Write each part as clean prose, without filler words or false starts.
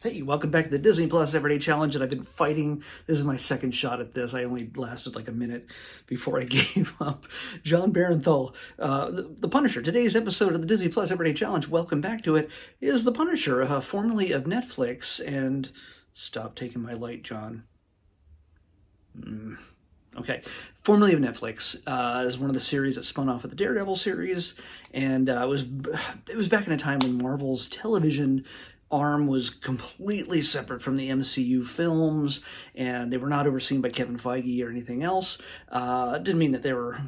Hey, welcome back to the Disney Plus Everyday Challenge that I've been fighting. This is my second shot at this. I only lasted like a minute before I gave up. John Barenthal, the Punisher. Today's episode of the Disney Plus Everyday Challenge, welcome back to it, is the Punisher, formerly of Netflix. And stop taking my light, John. Okay, formerly of Netflix, is one of the series that spun off of the Daredevil series, and it was back in a time when Marvel's television arm was completely separate from the MCU films, and they were not overseen by Kevin Feige or anything else. It didn't mean that they were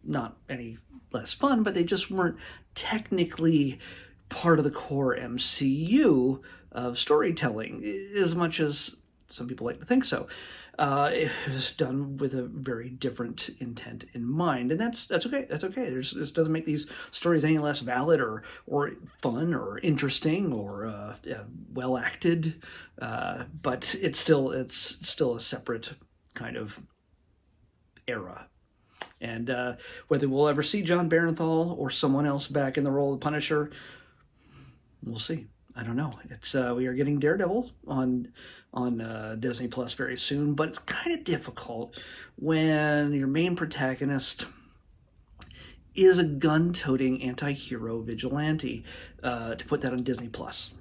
not any less fun, but they just weren't technically part of the core MCU of storytelling, as much as some people like to think so. It was done with a very different intent in mind, and that's okay. That's okay. This doesn't make these stories any less valid or fun or interesting or well acted. But it's still a separate kind of era. And whether we'll ever see John Barenthal or someone else back in the role of Punisher, we'll see. I don't know. It's we are getting Daredevil on Disney Plus very soon, but it's kind of difficult when your main protagonist is a gun-toting anti-hero vigilante to put that on Disney Plus.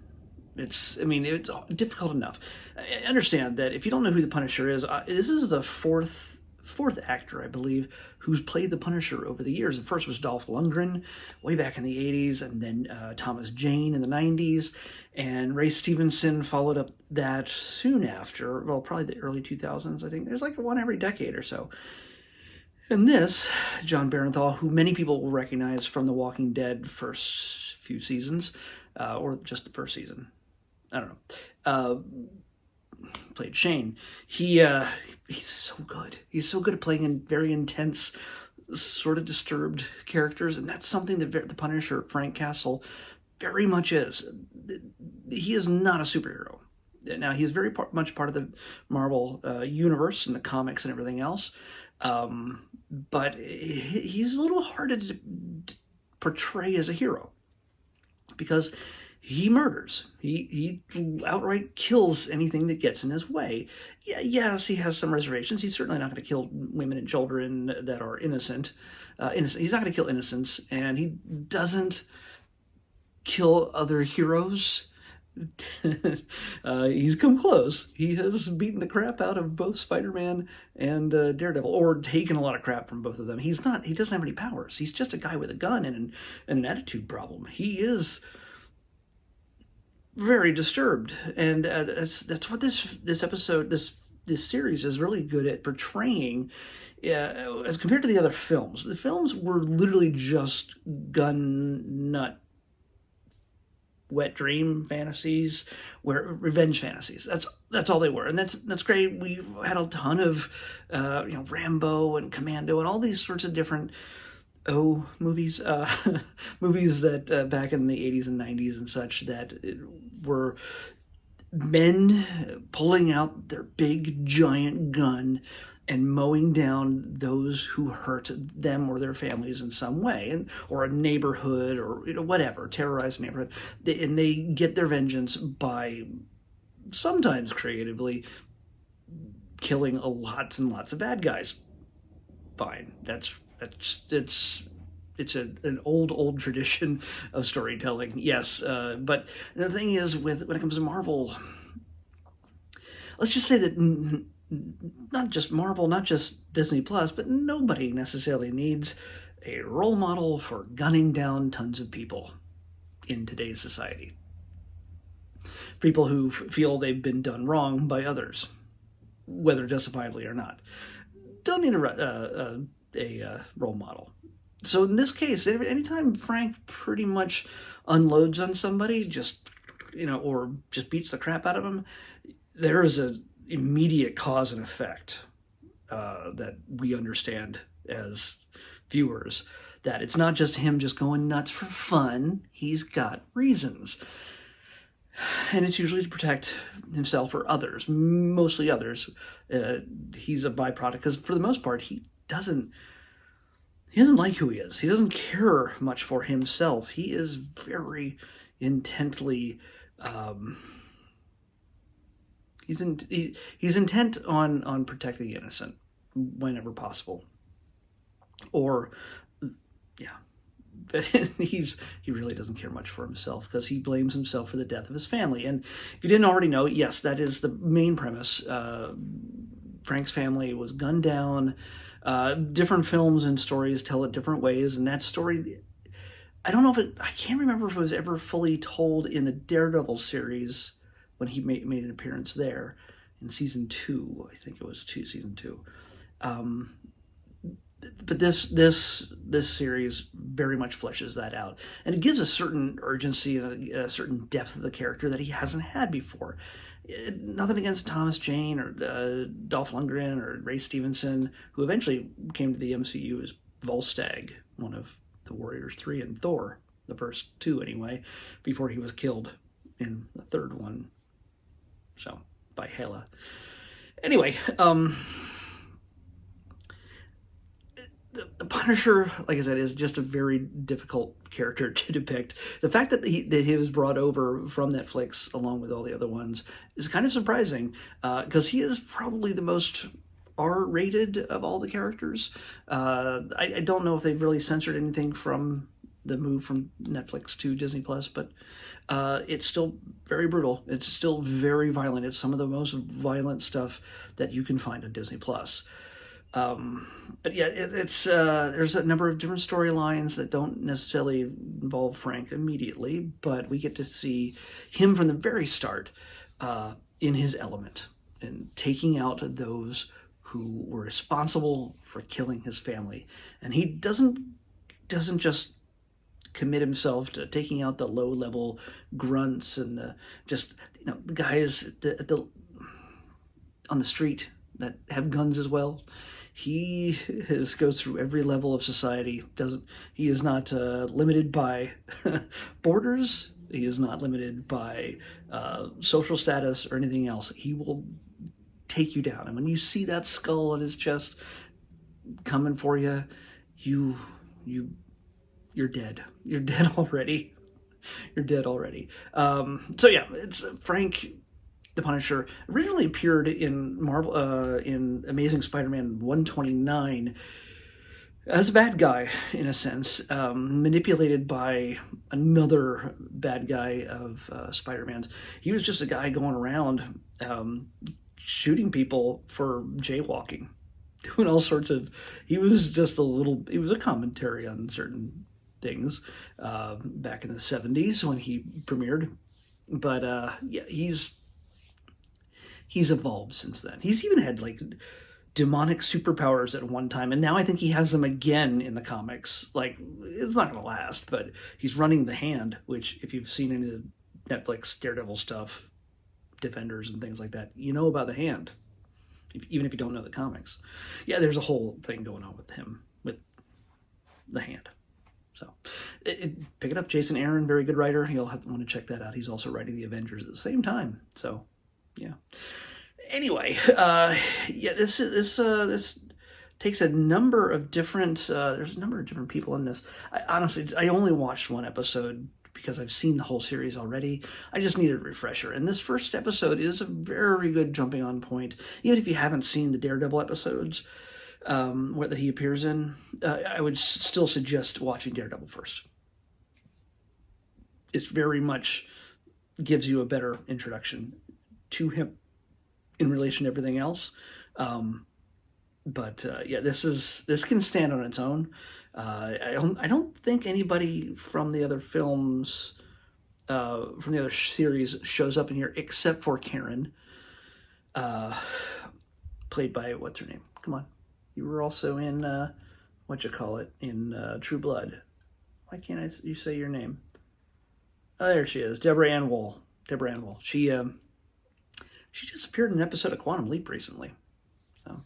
It's difficult enough. I understand that if you don't know who the Punisher is, this is the fourth actor, I believe, who's played the Punisher over the years. The first was Dolph Lundgren way back in the 80s, and then Thomas Jane in the 90s, and Ray Stevenson followed up that soon after, well, probably the early 2000s, I think. There's like one every decade or so. And this, John Barenthal, who many people will recognize from The Walking Dead first few seasons, or just the first season, I don't know, played Shane. He's so good. He's so good at playing in very intense, sort of disturbed characters, and that's something that the Punisher, Frank Castle, very much is. He is not a superhero. Now, he's very much part of the Marvel universe and the comics and everything else, but he's a little hard to portray as a hero because he murders. He outright kills anything that gets in his way. Yes, he has some reservations. He's certainly not going to kill women and children that are innocent. He's not going to kill innocents, and he doesn't kill other heroes. He's come close. He has beaten the crap out of both Spider-Man and Daredevil, or taken a lot of crap from both of them. He doesn't have any powers. He's just a guy with a gun and an attitude problem. He is very disturbed, and that's what this episode, this series is really good at portraying. As compared to the other films, the films were literally just gun nut wet dream fantasies, where revenge fantasies. That's all they were, and that's great. We've had a ton of Rambo and Commando and all these sorts of different movies, movies that back in the 80s and 90s and such, that were men pulling out their big giant gun and mowing down those who hurt them or their families in some way, or a neighborhood, or whatever, terrorize a neighborhood, and they get their vengeance by sometimes creatively killing lots and lots of bad guys. Fine, it's an old tradition of storytelling, yes. But the thing is, when it comes to Marvel, let's just say that not just Marvel, not just Disney Plus, but nobody necessarily needs a role model for gunning down tons of people in today's society. People who feel they've been done wrong by others, whether justifiably or not, don't need a role model. So in this case, anytime Frank pretty much unloads on somebody, or just beats the crap out of him, there is an immediate cause and effect that we understand as viewers. That it's not just him just going nuts for fun. He's got reasons. And it's usually to protect himself or others, mostly others. He's a byproduct because for the most part, he doesn't like who he is. He doesn't care much for himself. He is very intently He's intent on protecting the innocent whenever possible, or yeah. He really doesn't care much for himself because he blames himself for the death of his family. And if you didn't already know, yes, that is the main premise. Frank's family was gunned down. Different films and stories tell it different ways, and that story, I don't know if I can't remember if it was ever fully told in the Daredevil series when he made an appearance there in season 2. I think it was season 2. But this series very much fleshes that out, and it gives a certain urgency and a certain depth of the character that he hasn't had before. Nothing against Thomas Jane or Dolph Lundgren or Ray Stevenson, who eventually came to the MCU as Volstagg, one of the Warriors 3 and Thor, the first 2 anyway, before he was killed in the third one, so by Hela. Anyway, the Punisher, like I said, is just a very difficult character to depict. The fact that he was brought over from Netflix along with all the other ones is kind of surprising, because he is probably the most R-rated of all the characters. I don't know if they've really censored anything from the move from Netflix to Disney Plus, but it's still very brutal. It's still very violent. It's some of the most violent stuff that you can find on Disney Plus. But yeah, it's there's a number of different storylines that don't necessarily involve Frank immediately, but we get to see him from the very start in his element and taking out those who were responsible for killing his family. And he doesn't just commit himself to taking out the low-level grunts and the guys on the street that have guns as well. He goes through every level of society. He is not limited by borders. He is not limited by social status or anything else. He will take you down. And when you see that skull on his chest coming for you, you're dead. You're dead already. You're dead already. So yeah, it's Frank the Punisher originally appeared in in Amazing Spider-Man 129 as a bad guy, in a sense, manipulated by another bad guy of Spider-Man's. He was just a guy going around shooting people for jaywalking, doing all sorts of. He was a commentary on certain things back in the 70s when he premiered. But yeah, he's evolved since then. He's even had like demonic superpowers at one time, and now I think he has them again in the comics. Like, it's not going to last, but he's running the Hand, which if you've seen any of the Netflix Daredevil stuff, Defenders and things like that, you know about the Hand, even if you don't know the comics. Yeah, there's a whole thing going on with him, with the Hand. So, pick it up. Jason Aaron, very good writer. You'll want to check that out. He's also writing the Avengers at the same time. So, yeah. Anyway, yeah, this takes a number of different. There's a number of different people in this. I only watched one episode because I've seen the whole series already. I just needed a refresher, and this first episode is a very good jumping on point. Even if you haven't seen the Daredevil episodes that he appears in, I would still suggest watching Daredevil first. It very much gives you a better introduction to him in relation to everything else. But yeah, this can stand on its own. I don't think anybody from the other films, from the other series, shows up in here except for Karen, played by, what's her name? Come on, you were also in in True Blood. Why can't you say your name? Oh, there she is, Deborah Ann Woll. She just appeared in an episode of Quantum Leap recently. So,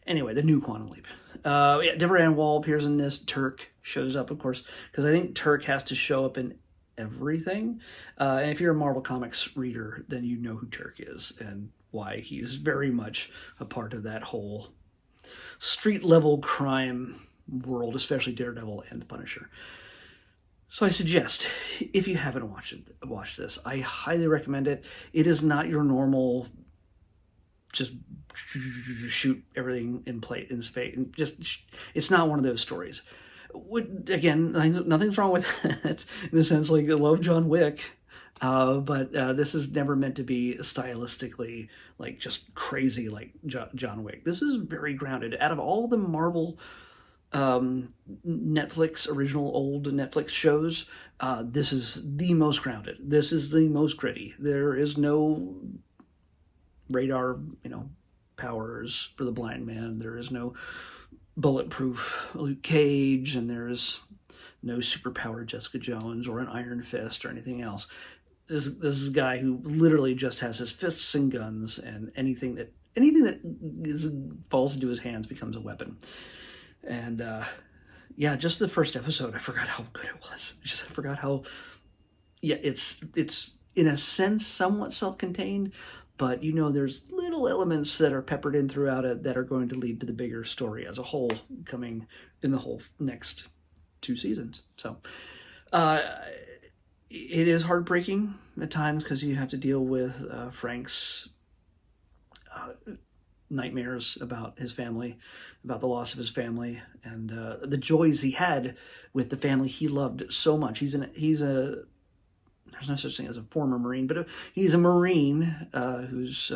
anyway, the new Quantum Leap. Yeah, Deborah Ann Woll appears in this. Turk shows up, of course, because I think Turk has to show up in everything. And if you're a Marvel Comics reader, then you know who Turk is and why he's very much a part of that whole street-level crime world, especially Daredevil and the Punisher. So I suggest, if you haven't watched this, I highly recommend it. It is not your normal just shoot everything in space, and it's not one of those stories. Again, nothing's wrong with that in the sense, like, I love John Wick, but this is never meant to be stylistically like just crazy like John Wick. This is very grounded. Out of all the Marvel Netflix original old Netflix shows, this is the most grounded. This is the most gritty. There is no radar, powers for the blind man. There is no bulletproof Luke Cage, and there's no superpowered Jessica Jones or an Iron Fist or anything else. This is a guy who literally just has his fists and guns, and anything that falls into his hands becomes a weapon. And just the first episode, I forgot how good it was. I forgot how, it's in a sense somewhat self-contained, but there's little elements that are peppered in throughout it that are going to lead to the bigger story as a whole coming in the whole next 2 seasons. So it is heartbreaking at times because you have to deal with Frank's nightmares about his family, about the loss of his family, and the joys he had with the family he loved so much. There's no such thing as a former Marine, but he's a Marine who's,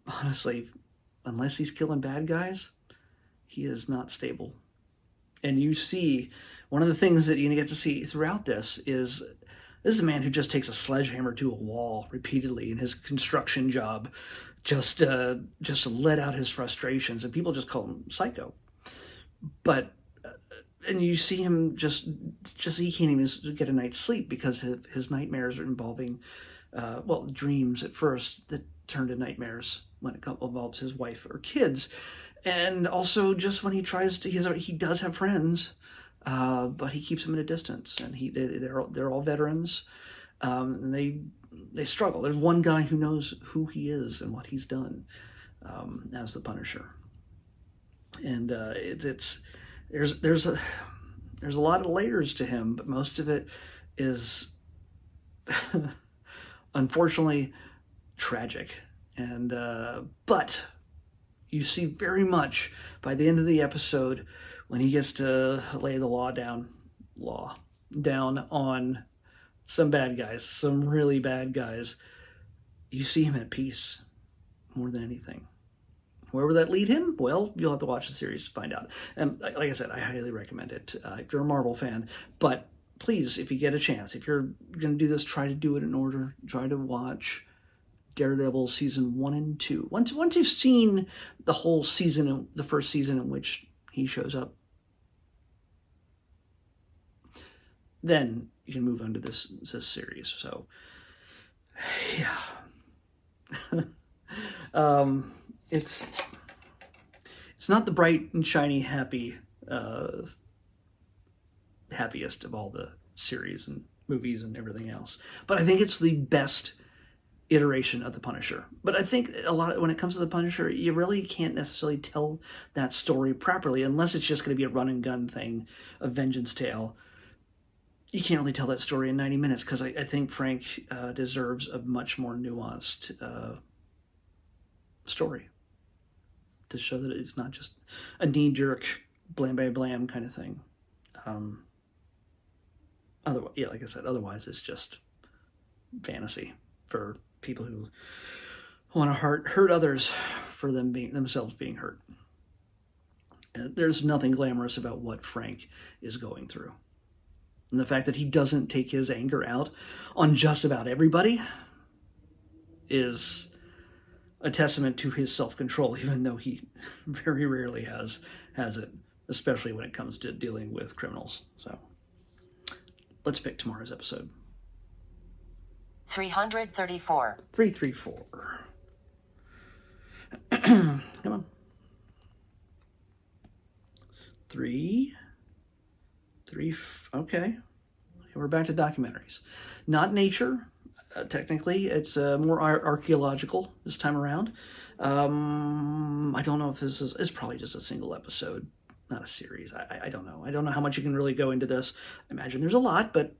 honestly, unless he's killing bad guys, he is not stable. And you see, one of the things that you get to see throughout this is a man who just takes a sledgehammer to a wall repeatedly in his construction job, just to let out his frustrations, and people just call him psycho. But and you see him just he can't even get a night's sleep because his nightmares are involving, dreams at first that turn to nightmares when it involves his wife or kids. And also just when he tries to, he does have friends, but he keeps them at a distance, and they're all veterans, and they struggle. There's one guy who knows who he is and what he's done, as the Punisher. And there's a lot of layers to him, but most of it is unfortunately tragic. And but you see very much by the end of the episode when he gets to lay the law down on some bad guys, some really bad guys, you see him at peace more than anything. Where will that lead him? Well, you'll have to watch the series to find out. And like I said, I highly recommend it if you're a Marvel fan. But please, if you get a chance, if you're going to do this, try to do it in order. Try to watch Daredevil season 1 and 2. Once you've seen the whole season, the first season in which he shows up, then you can move on to this series. So, yeah. It's not the bright and shiny happiest of all the series and movies and everything else, but I think it's the best iteration of the Punisher. But I think a lot when it comes to the Punisher, you really can't necessarily tell that story properly unless it's just going to be a run and gun thing, a vengeance tale. You can't really tell that story in 90 minutes because I think Frank deserves a much more nuanced story to show that it's not just a knee-jerk blam bam blam kind of thing. Otherwise, like I said, otherwise it's just fantasy for people who want to hurt others for themselves being hurt. And there's nothing glamorous about what Frank is going through. And the fact that he doesn't take his anger out on just about everybody is a testament to his self-control, even though he very rarely has it, especially when it comes to dealing with criminals. So let's pick tomorrow's episode. 334. 334. Come on. 3. Okay. We're back to documentaries. Not nature. Technically, it's more archaeological this time around. I don't know if it's probably just a single episode, not a series. I don't know. I don't know how much you can really go into this. I imagine there's a lot, but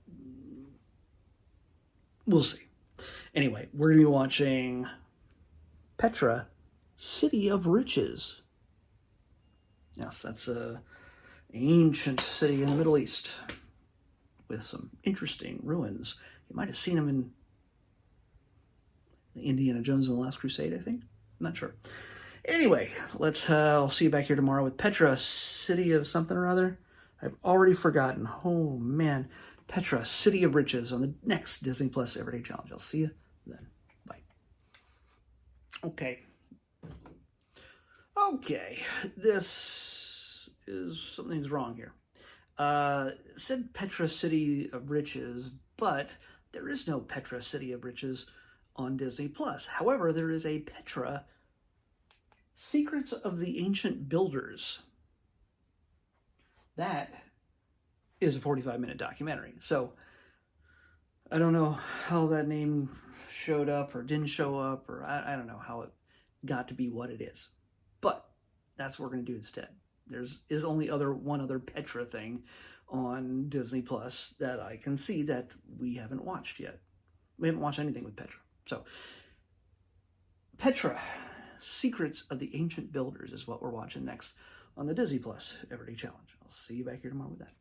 we'll see. Anyway, we're going to be watching Petra, City of Riches. Yes, that's a ancient city in the Middle East with some interesting ruins. You might have seen them in Indiana Jones and the Last Crusade, I think. I'm not sure. Anyway, I'll see you back here tomorrow with Petra, City of something or other. I've already forgotten. Oh, man. Petra, City of Riches on the next Disney Plus Everyday Challenge. I'll see you then. Bye. Okay. Something's wrong here. It said Petra, City of Riches, but there is no Petra, City of Riches on Disney Plus. However, there is a Petra, Secrets of the Ancient Builders. That is a 45-minute documentary. So I don't know how that name showed up or didn't show up, or I don't know how it got to be what it is. But that's what we're going to do instead. There is only one other Petra thing on Disney Plus that I can see that we haven't watched yet. We haven't watched anything with Petra. So Petra, Secrets of the Ancient Builders is what we're watching next on the Disney Plus Everyday Challenge. I'll see you back here tomorrow with that.